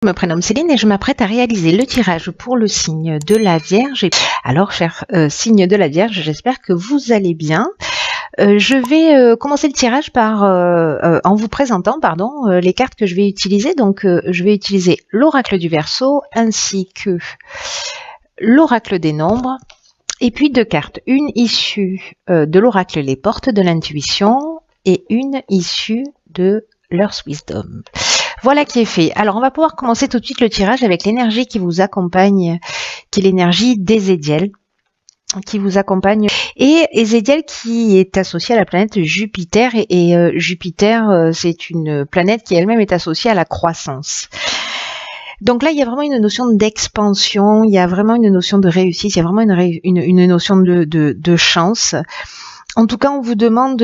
Je me prénomme Céline et je m'apprête à réaliser le tirage pour le signe de la Vierge. Alors, cher signe de la Vierge, j'espère que vous allez bien. Je vais commencer le tirage en vous présentant les cartes que je vais utiliser. Donc, je vais utiliser l'oracle du Verseau ainsi que l'oracle des nombres. Et puis deux cartes, une issue de l'oracle Les Portes de l'Intuition et une issue de l'Earth Wisdom. Voilà qui est fait. Alors, on va pouvoir commencer tout de suite le tirage avec l'énergie qui vous accompagne, qui est l'énergie d'Ézédiel, qui vous accompagne. Et Ézédiel qui est associé à la planète Jupiter. Et Jupiter, c'est une planète qui elle-même est associée à la croissance. Donc là, il y a vraiment une notion d'expansion, il y a vraiment une notion de réussite, il y a vraiment une notion de chance. En tout cas, on vous demande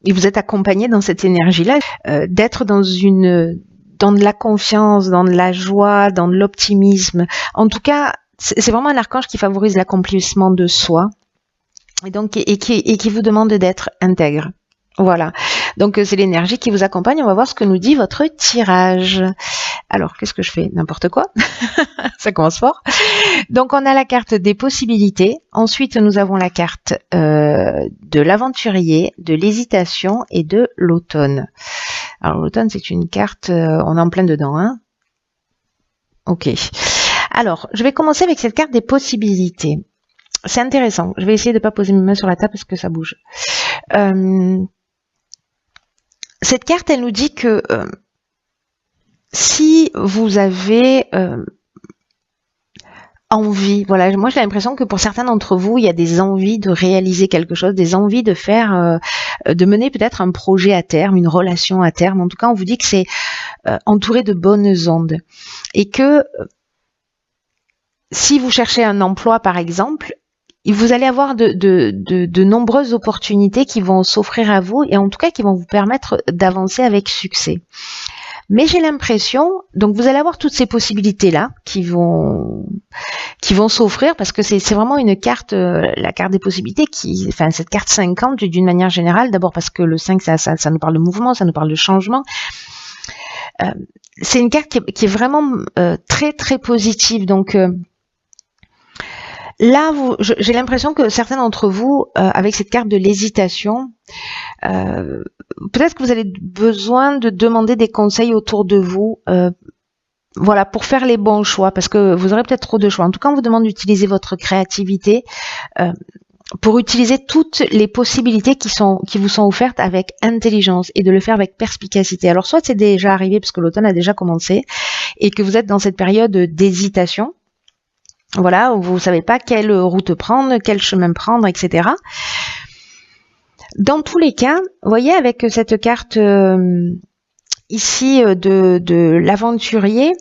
et vous êtes accompagné dans cette énergie-là, d'être dans de la confiance, dans de la joie, dans de l'optimisme. En tout cas, c'est vraiment un archange qui favorise l'accomplissement de soi et donc et qui vous demande d'être intègre. Voilà. Donc c'est l'énergie qui vous accompagne. On va voir ce que nous dit votre tirage. Alors, qu'est-ce que je fais? N'importe quoi. Ça commence fort. Donc, on a la carte des possibilités. Ensuite, nous avons la carte de l'aventurier, de l'hésitation et de l'automne. Alors, l'automne, c'est une carte, on est en plein dedans, hein. Ok. Alors, je vais commencer avec cette carte des possibilités. C'est intéressant. Je vais essayer de ne pas poser mes mains sur la table parce que ça bouge. Cette carte, elle nous dit que si vous avez envie, voilà, moi j'ai l'impression que pour certains d'entre vous, il y a des envies de réaliser quelque chose, des envies de faire, de mener peut-être un projet à terme, une relation à terme. En tout cas, on vous dit que c'est entouré de bonnes ondes et que si vous cherchez un emploi, par exemple, vous allez avoir de nombreuses opportunités qui vont s'offrir à vous et en tout cas qui vont vous permettre d'avancer avec succès. Mais j'ai l'impression, donc vous allez avoir toutes ces possibilités-là qui vont s'offrir parce que c'est vraiment une carte, la carte des possibilités cette carte 50 d'une manière générale, d'abord parce que le 5, ça nous parle de mouvement, ça nous parle de changement. C'est une carte qui est vraiment très très positive. Donc là, j'ai l'impression que certains d'entre vous, avec cette carte de l'hésitation, peut-être que vous avez besoin de demander des conseils autour de vous, voilà, pour faire les bons choix, parce que vous aurez peut-être trop de choix. En tout cas, on vous demande d'utiliser votre créativité pour utiliser toutes les possibilités qui vous sont offertes avec intelligence et de le faire avec perspicacité. Alors, soit c'est déjà arrivé parce que l'automne a déjà commencé et que vous êtes dans cette période d'hésitation. Voilà, où vous ne savez pas quelle route prendre, quel chemin prendre, etc. Dans tous les cas, vous voyez, avec cette carte ici de l'aventurier,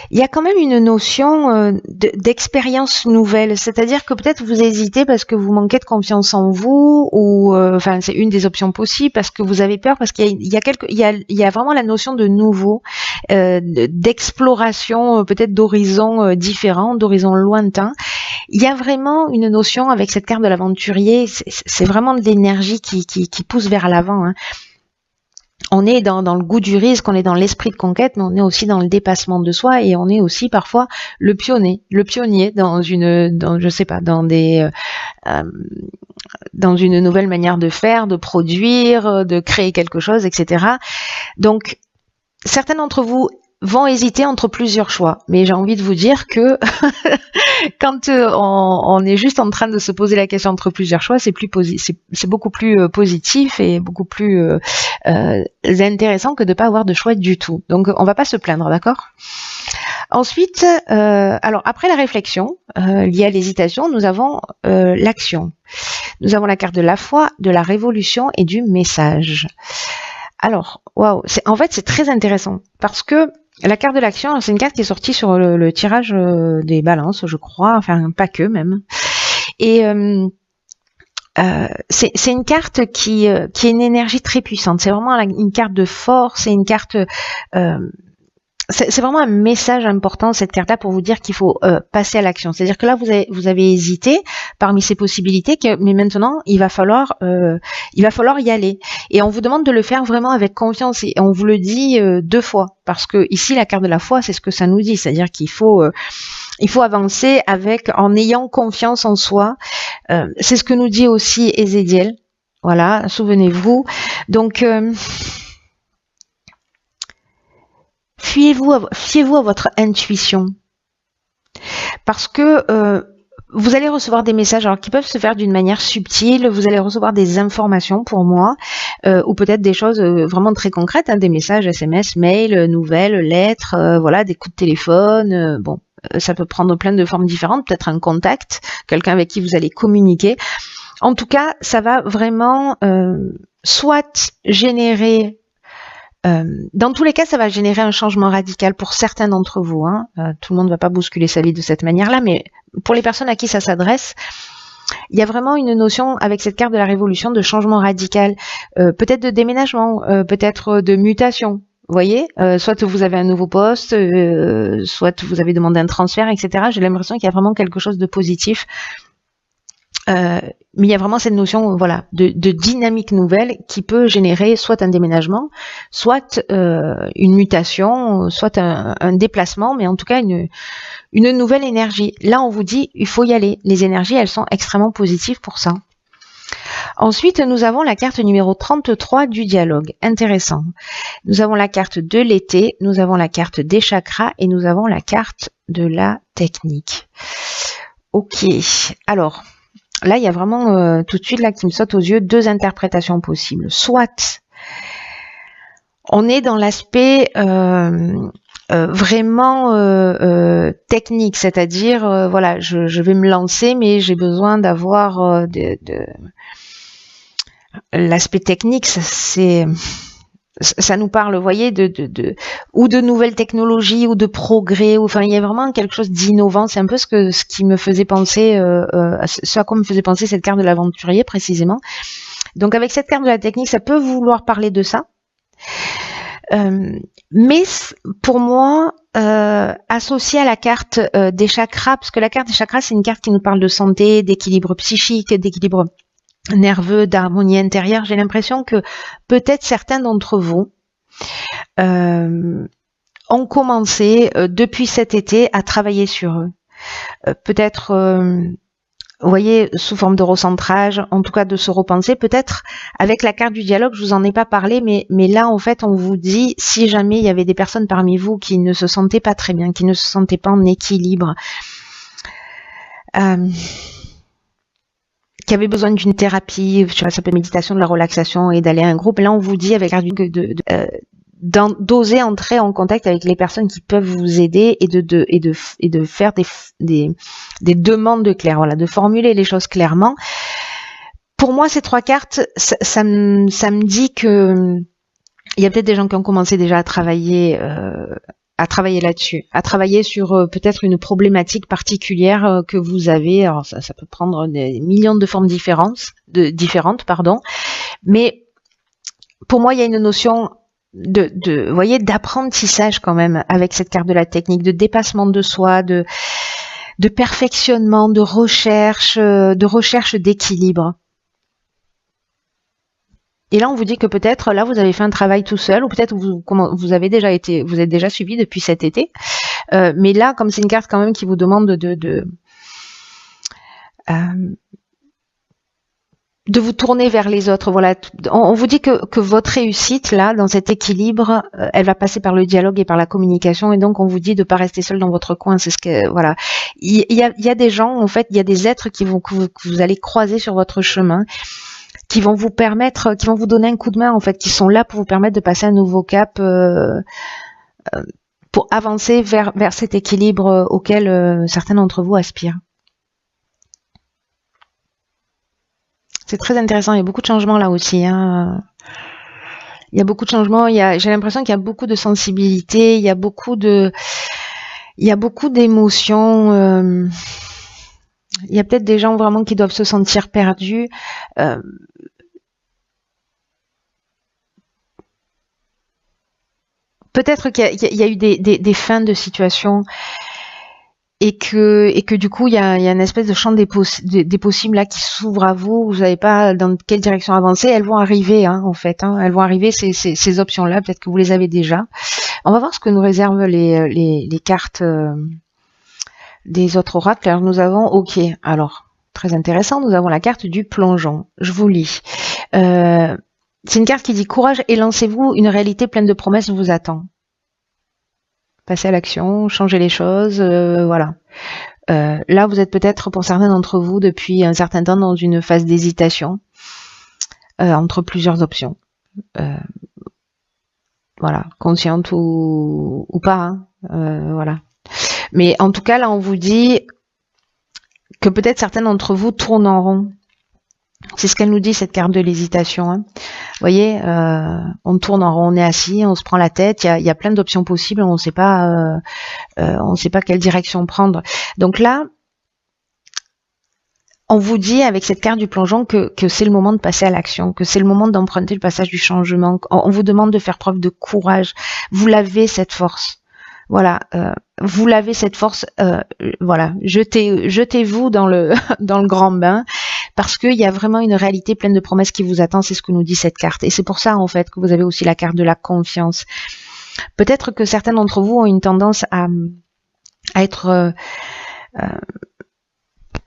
il y a quand même une notion d'expérience nouvelle. C'est-à-dire que peut-être vous hésitez parce que vous manquez de confiance en vous, ou c'est une des options possibles, parce que vous avez peur, parce qu'il y a vraiment la notion de nouveau, d'exploration, peut-être d'horizons différents, d'horizons lointains. Il y a vraiment une notion avec cette carte de l'aventurier, c'est vraiment de l'énergie qui pousse vers l'avant, hein. On est dans le goût du risque, on est dans l'esprit de conquête, mais on est aussi dans le dépassement de soi et on est aussi parfois le pionnier dans une nouvelle manière de faire, de produire, de créer quelque chose, etc. Donc, certains d'entre vous vont hésiter entre plusieurs choix, mais j'ai envie de vous dire que quand on est juste en train de se poser la question entre plusieurs choix, c'est beaucoup plus positif et beaucoup plus intéressant que de pas avoir de choix du tout. Donc on va pas se plaindre, d'accord? Ensuite, alors après la réflexion liée à l'hésitation, nous avons l'action. Nous avons la carte de la foi, de la révolution et du message. Alors, waouh, en fait c'est très intéressant parce que la carte de l'action, c'est une carte qui est sortie sur le tirage des balances, je crois, enfin pas que même. Et c'est une carte qui est une énergie très puissante. C'est vraiment une carte de force, c'est une carte c'est vraiment un message important, cette carte-là, pour vous dire qu'il faut passer à l'action. C'est-à-dire que là, vous avez hésité parmi ces possibilités, mais maintenant, il va falloir y aller. Et on vous demande de le faire vraiment avec confiance. Et on vous le dit 2 fois. Parce que ici, la carte de la foi, c'est ce que ça nous dit. C'est-à-dire qu'il faut avancer en ayant confiance en soi. C'est ce que nous dit aussi Ézéchiel. Voilà, souvenez-vous. Donc, fiez-vous à votre intuition, parce que vous allez recevoir des messages alors qui peuvent se faire d'une manière subtile. Vous allez recevoir des informations pour moi, ou peut-être des choses vraiment très concrètes, hein, des messages SMS, mails, nouvelles, lettres, voilà, des coups de téléphone. Bon, ça peut prendre plein de formes différentes, peut-être un contact, quelqu'un avec qui vous allez communiquer. En tout cas, ça va vraiment soit générer, dans tous les cas, ça va générer un changement radical pour certains d'entre vous. Hein. Tout le monde ne va pas bousculer sa vie de cette manière-là, mais pour les personnes à qui ça s'adresse, il y a vraiment une notion avec cette carte de la révolution de changement radical, peut-être de déménagement, peut-être de mutation. Vous voyez, soit vous avez un nouveau poste, soit vous avez demandé un transfert, etc. J'ai l'impression qu'il y a vraiment quelque chose de positif. Mais il y a vraiment cette notion, voilà, de dynamique nouvelle qui peut générer soit un déménagement, soit une mutation, soit un déplacement, mais en tout cas une nouvelle énergie. Là, on vous dit, il faut y aller. Les énergies, elles sont extrêmement positives pour ça. Ensuite, nous avons la carte numéro 33 du dialogue. Intéressant. Nous avons la carte de l'été, nous avons la carte des chakras et nous avons la carte de la technique. Ok. Alors, là, il y a vraiment tout de suite là qui me saute aux yeux 2 interprétations possibles. Soit on est dans l'aspect vraiment technique, c'est-à-dire voilà, je vais me lancer, mais j'ai besoin d'avoir l'aspect technique. Ça nous parle, vous voyez, ou de nouvelles technologies ou de progrès, ou enfin il y a vraiment quelque chose d'innovant. C'est un peu ce qui me faisait penser, ce à quoi me faisait penser cette carte de l'aventurier précisément. Donc avec cette carte de la technique, ça peut vouloir parler de ça, mais pour moi, associé à la carte des chakras, parce que la carte des chakras, c'est une carte qui nous parle de santé, d'équilibre psychique, d'équilibre nerveux, d'harmonie intérieure. J'ai l'impression que peut-être certains d'entre vous ont commencé depuis cet été à travailler sur eux. Peut-être, vous voyez, sous forme de recentrage, en tout cas de se repenser. Peut-être avec la carte du dialogue, je vous en ai pas parlé, mais là en fait on vous dit, si jamais il y avait des personnes parmi vous qui ne se sentaient pas très bien, qui ne se sentaient pas en équilibre, qui avait besoin d'une thérapie, ça peut être méditation, de la relaxation et d'aller à un groupe. Là, on vous dit avec d'oser entrer en contact avec les personnes qui peuvent vous aider et de faire des demandes de clair, voilà, de formuler les choses clairement. Pour moi, ces 3 cartes, ça me dit que il y a peut-être des gens qui ont commencé déjà à travailler là-dessus, à travailler sur peut-être une problématique particulière que vous avez. Alors ça peut prendre des millions de formes différentes, mais pour moi il y a une notion vous voyez, d'apprentissage quand même avec cette carte de la technique, de dépassement de soi, de perfectionnement, de recherche d'équilibre. Et là, on vous dit que peut-être, là, vous avez fait un travail tout seul, ou peut-être vous êtes déjà suivi depuis cet été. Mais là, comme c'est une carte quand même qui vous demande de vous tourner vers les autres, voilà. On vous dit que votre réussite, là, dans cet équilibre, elle va passer par le dialogue et par la communication, et donc on vous dit de pas rester seul dans votre coin. C'est ce que, voilà. Il y a des gens, en fait, il y a des êtres que vous allez croiser sur votre chemin, qui vont vous donner un coup de main, en fait, qui sont là pour vous permettre de passer un nouveau cap, pour avancer vers cet équilibre auquel certains d'entre vous aspirent. C'est très intéressant, il y a beaucoup de changements là aussi. Hein. Il y a beaucoup de changements, j'ai l'impression qu'il y a beaucoup de sensibilité, il y a beaucoup d'émotions. Il y a peut-être des gens vraiment qui doivent se sentir perdus. peut-être qu'il y a eu des fins de situation et que du coup il y a une espèce de champ des possibles là qui s'ouvre à vous. Vous savez pas dans quelle direction avancer. Elles vont arriver, hein, en fait. Hein. Elles vont arriver ces options là. Peut-être que vous les avez déjà. On va voir ce que nous réservent les cartes des autres oracles. Alors nous avons, ok, alors très intéressant. Nous avons la carte du plongeon. Je vous lis. C'est une carte qui dit courage et lancez-vous. Une réalité pleine de promesses vous attend. Passer à l'action, changer les choses, voilà. Là, vous êtes peut-être, pour certains d'entre vous, depuis un certain temps, dans une phase d'hésitation entre plusieurs options. Voilà, consciente ou pas, hein, voilà. Mais en tout cas, là, on vous dit que peut-être certains d'entre vous tournent en rond. C'est ce qu'elle nous dit, cette carte de l'hésitation. Hein. Vous voyez, on tourne en rond, on est assis, on se prend la tête, il y a plein d'options possibles, on ne sait pas quelle direction prendre. Donc là, on vous dit avec cette carte du plongeon que c'est le moment de passer à l'action, que c'est le moment d'emprunter le passage du changement. On vous demande de faire preuve de courage. Vous l'avez, cette force. Voilà, vous l'avez, cette force. Voilà, jetez-vous dans le dans le grand bain. Parce qu'il y a vraiment une réalité pleine de promesses qui vous attend, c'est ce que nous dit cette carte. Et c'est pour ça, en fait, que vous avez aussi la carte de la confiance. Peut-être que certains d'entre vous ont une tendance à être...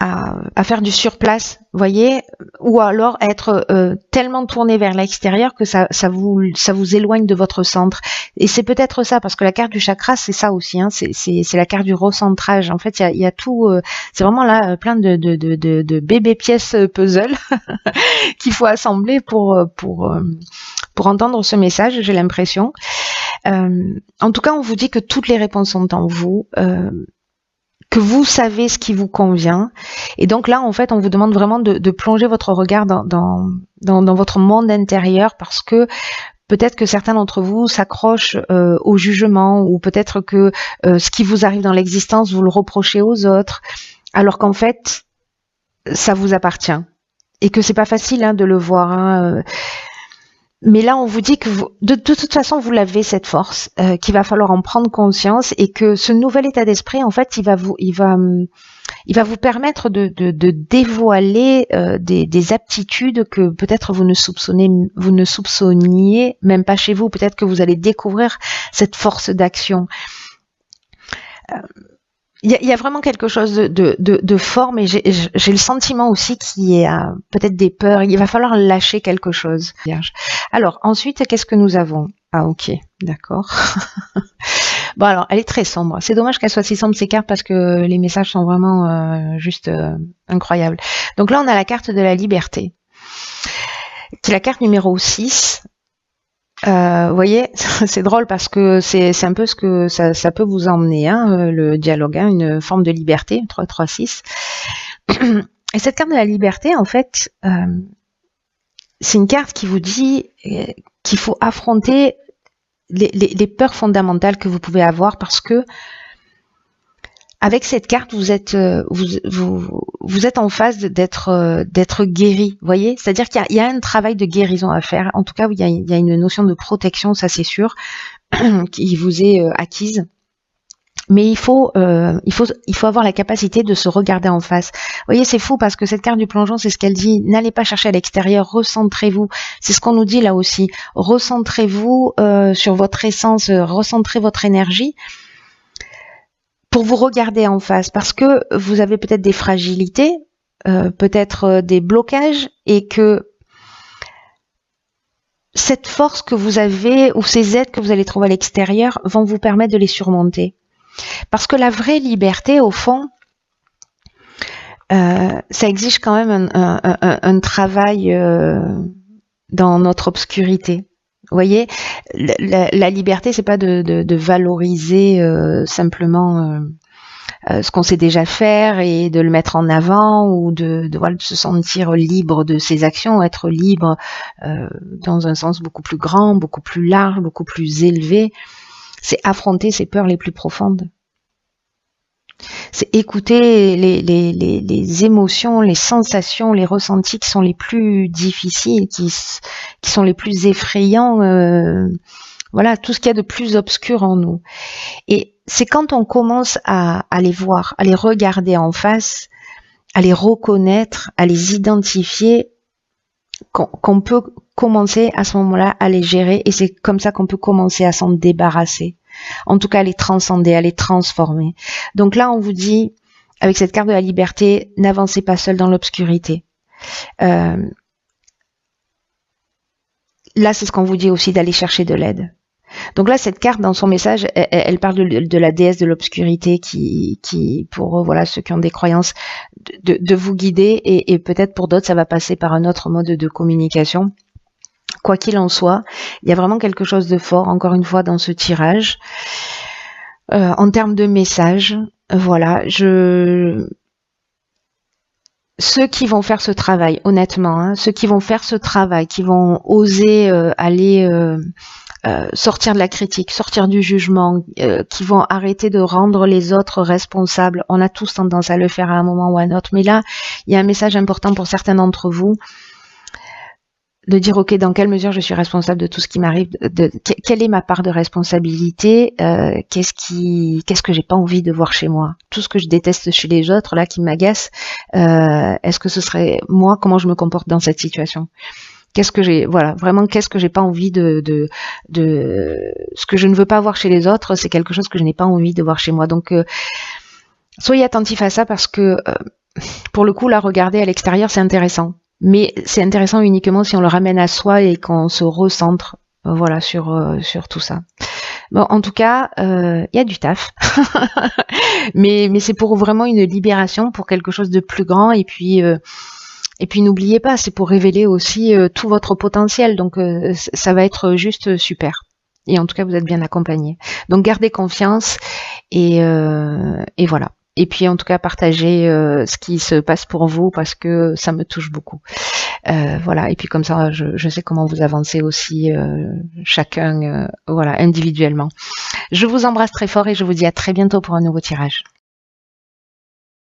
à faire du surplace, voyez, ou alors être tellement tourné vers l'extérieur que ça vous éloigne de votre centre. Et c'est peut-être ça, parce que la carte du chakra, c'est ça aussi, hein, c'est la carte du recentrage. En fait, il y a tout, c'est vraiment là plein de bébés pièces puzzle qu'il faut assembler pour entendre ce message, j'ai l'impression. En tout cas, on vous dit que toutes les réponses sont en vous. Que vous savez ce qui vous convient. Et donc là, en fait, on vous demande vraiment de plonger votre regard dans votre monde intérieur parce que peut-être que certains d'entre vous s'accrochent au jugement ou peut-être que ce qui vous arrive dans l'existence, vous le reprochez aux autres, alors qu'en fait, ça vous appartient. Et que c'est pas facile hein, de le voir. Hein. Mais là, on vous dit que de toute façon, vous l'avez cette force, qu'il va falloir en prendre conscience et que ce nouvel état d'esprit, en fait, il va vous permettre de dévoiler des aptitudes que peut-être vous ne soupçonniez même pas chez vous. Peut-être que vous allez découvrir cette force d'action. Il y a vraiment quelque chose de fort, mais j'ai le sentiment aussi qu'il y a peut-être des peurs. Il va falloir lâcher quelque chose. Alors, ensuite, qu'est-ce que nous avons? Ah, ok, d'accord. Bon, alors, elle est très sombre. C'est dommage qu'elle soit si sombre, ces cartes, parce que les messages sont vraiment juste incroyables. Donc là, on a la carte de la liberté, qui est la carte numéro 6. Vous voyez, c'est drôle parce que c'est un peu ce que ça peut vous emmener, hein, le dialogue, hein, une forme de liberté, 3-3-6. Et cette carte de la liberté, en fait, c'est une carte qui vous dit qu'il faut affronter les peurs fondamentales que vous pouvez avoir parce que avec cette carte, vous êtes en phase d'être guéri, voyez. C'est-à-dire qu'il y a un travail de guérison à faire. En tout cas, il y a une notion de protection, ça c'est sûr, qui vous est acquise. Mais il faut avoir la capacité de se regarder en face. Vous voyez, c'est fou parce que cette carte du plongeon, c'est ce qu'elle dit. N'allez pas chercher à l'extérieur, recentrez-vous. C'est ce qu'on nous dit là aussi. Recentrez-vous sur votre essence, recentrez votre énergie. Pour vous regarder en face, parce que vous avez peut-être des fragilités, peut-être des blocages, et que cette force que vous avez, ou ces aides que vous allez trouver à l'extérieur, vont vous permettre de les surmonter. Parce que la vraie liberté, au fond, ça exige quand même un travail dans notre obscurité. Vous voyez, la liberté, c'est pas de valoriser simplement ce qu'on sait déjà faire et de le mettre en avant ou de se sentir libre de ses actions, être libre dans un sens beaucoup plus grand, beaucoup plus large, beaucoup plus élevé. C'est affronter ses peurs les plus profondes. C'est écouter les émotions, les sensations, les ressentis qui sont les plus difficiles, qui sont les plus effrayants Voilà, tout ce qu'il y a de plus obscur en nous. Et c'est quand on commence à les voir, à les regarder en face, à les reconnaître, à les identifier, qu'on peut commencer à ce moment-là à les gérer, et c'est comme ça qu'on peut commencer à s'en débarrasser. En tout cas, à les transcender, à les transformer. Donc là, on vous dit, avec cette carte de la liberté, n'avancez pas seul dans l'obscurité. Là, c'est ce qu'on vous dit aussi, d'aller chercher de l'aide. Donc là, cette carte, dans son message, elle parle de la déesse de l'obscurité qui pour voilà, ceux qui ont des croyances, de vous guider, et peut-être pour d'autres, ça va passer par un autre mode de communication. Quoi qu'il en soit, il y a vraiment quelque chose de fort, encore une fois, dans ce tirage. En termes de message, voilà, ceux qui vont faire ce travail, honnêtement, hein, ceux qui vont faire ce travail, qui vont oser aller sortir de la critique, sortir du jugement, qui vont arrêter de rendre les autres responsables. On a tous tendance à le faire à un moment ou à un autre, mais là, il y a un message important pour certains d'entre vous, de dire, ok, dans quelle mesure je suis responsable de tout ce qui m'arrive, quelle est ma part de responsabilité, qu'est-ce que j'ai pas envie de voir chez moi, tout ce que je déteste chez les autres, là, qui m'agace, est-ce que ce serait moi, comment je me comporte dans cette situation? Qu'est-ce que j'ai, voilà, vraiment, qu'est-ce que j'ai pas envie de ce que je ne veux pas voir chez les autres, c'est quelque chose que je n'ai pas envie de voir chez moi. Donc, soyez attentifs à ça, parce que, pour le coup, là, regarder à l'extérieur, c'est intéressant. Mais c'est intéressant uniquement si on le ramène à soi et qu'on se recentre, voilà, sur tout ça. Bon, en tout cas, il y a du taf, mais c'est pour vraiment une libération, pour quelque chose de plus grand, et puis n'oubliez pas, c'est pour révéler aussi tout votre potentiel. Donc ça va être juste super. Et en tout cas, vous êtes bien accompagné. Donc gardez confiance, et voilà. Et puis en tout cas, partagez ce qui se passe pour vous, parce que ça me touche beaucoup. Voilà. Et puis comme ça, je sais comment vous avancez aussi, chacun, voilà, individuellement. Je vous embrasse très fort, et je vous dis à très bientôt pour un nouveau tirage.